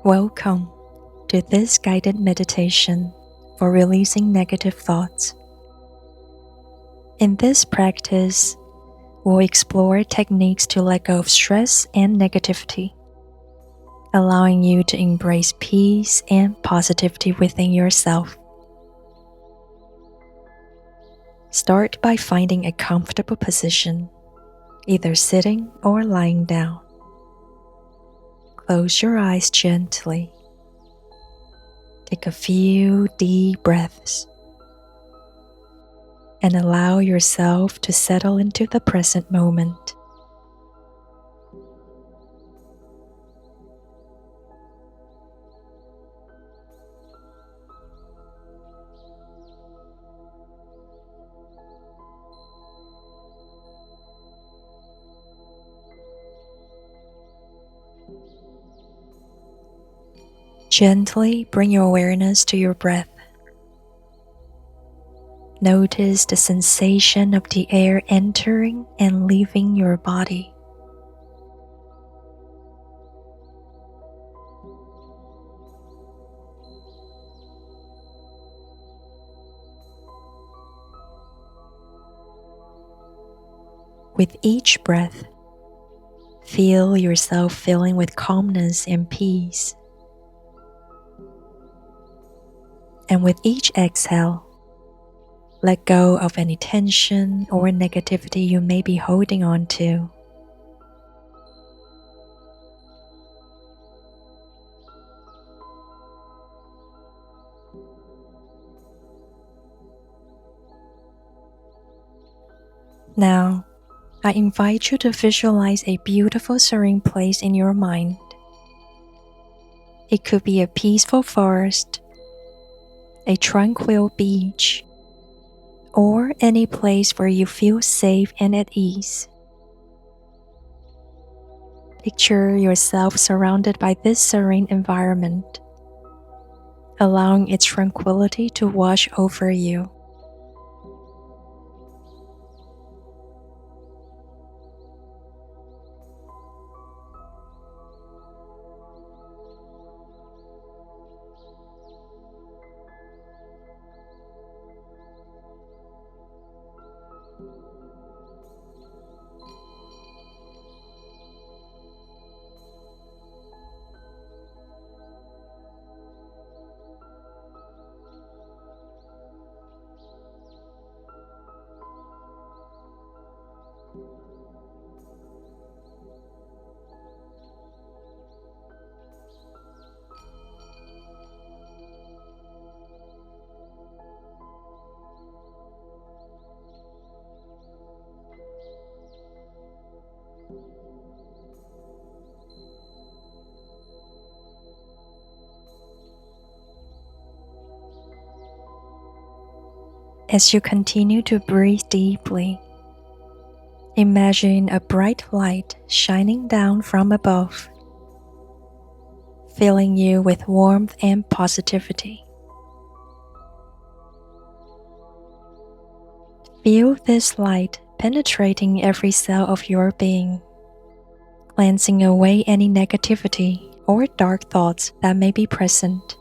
Welcome to this guided meditation for releasing negative thoughts. In this practice, we'll explore techniques to let go of stress and negativity, allowing you to embrace peace and positivity within yourself. Start by finding a comfortable position, either sitting or lying down. Close your eyes gently. Take a few deep breaths and allow yourself to settle into the present moment. Gently bring your awareness to your breath. Notice the sensation of the air entering and leaving your body. With each breath, feel yourself filling with calmness and peace. And with each exhale, let go of any tension or negativity you may be holding on to. Now, I invite you to visualize a beautiful serene place in your mind. It could be a peaceful forest, a tranquil beach, or any place where you feel safe and at ease. Picture yourself surrounded by this serene environment, allowing its tranquility to wash over you. As you continue to breathe deeply, imagine a bright light shining down from above, filling you with warmth and positivity. Feel this light penetrating every cell of your being, cleansing away any negativity or dark thoughts that may be present.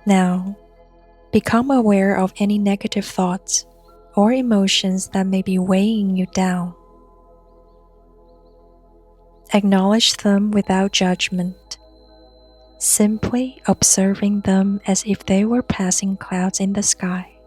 Now, become aware of any negative thoughts or emotions that may be weighing you down. Acknowledge them without judgment. simply observing them as if they were passing clouds in the sky.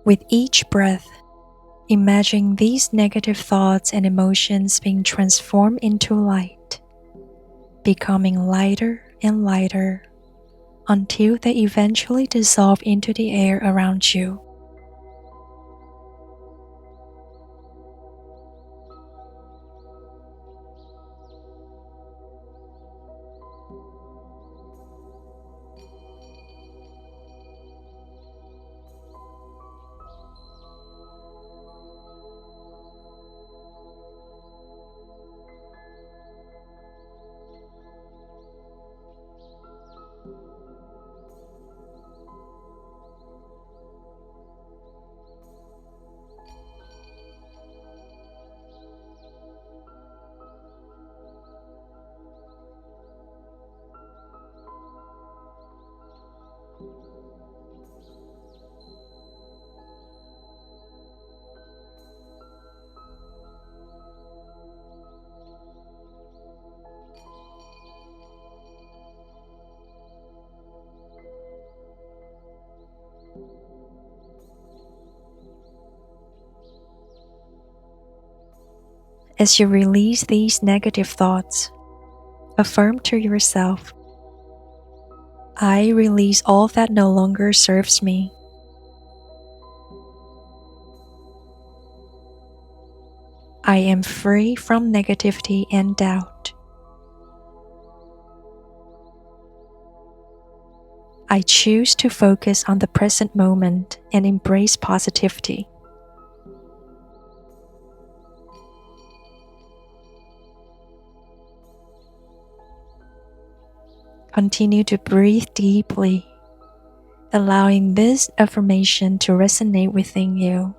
With each breath, imagine these negative thoughts and emotions being transformed into light, becoming lighter and lighter until they eventually dissolve into the air around you. As you release these negative thoughts, affirm to yourself, I release all that no longer serves me. I am free from negativity and doubt. I choose to focus on the present moment and embrace positivity. Continue to breathe deeply, allowing this affirmation to resonate within you.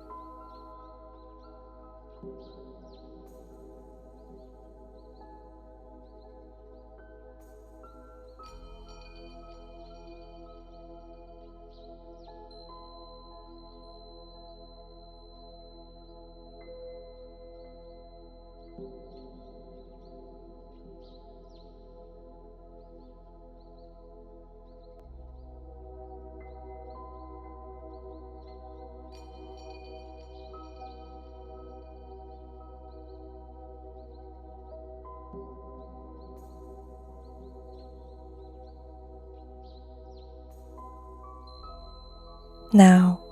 Now,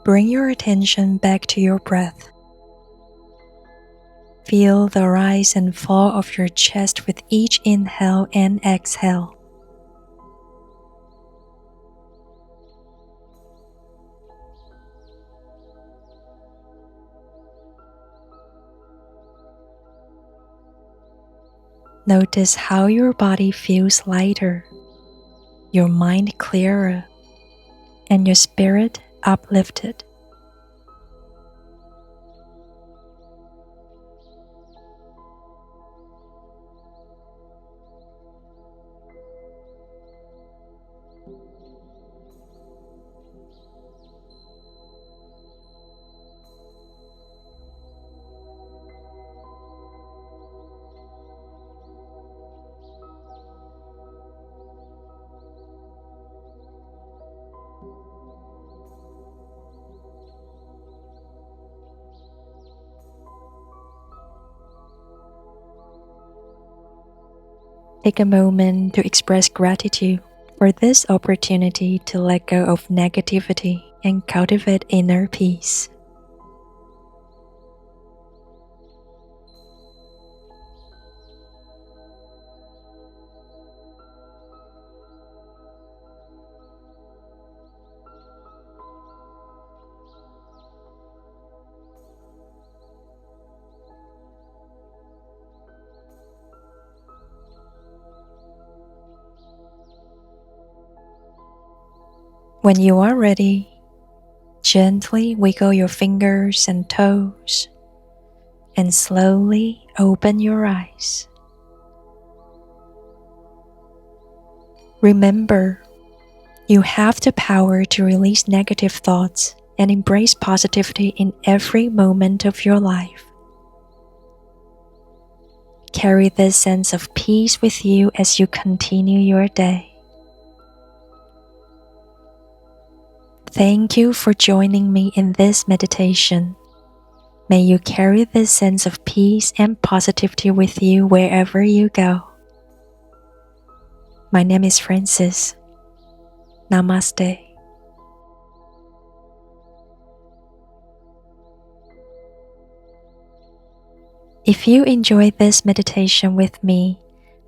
bring your attention back to your breath. Feel the rise and fall of your chest with each inhale and exhale. Notice how your body feels lighter, your mind clearer, and your spirit uplifted. Take a moment to express gratitude for this opportunity to let go of negativity and cultivate inner peace. When you are ready, gently wiggle your fingers and toes and slowly open your eyes. Remember, you have the power to release negative thoughts and embrace positivity in every moment of your life. Carry this sense of peace with you as you continue your day. Thank you for joining me in this meditation. May you carry this sense of peace and positivity with you wherever you go. My name is Francis. Namaste. If you enjoyed this meditation with me,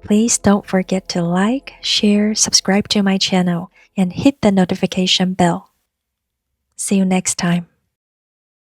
please don't forget to like, share, subscribe to my channel, and hit the notification bell. See you next time.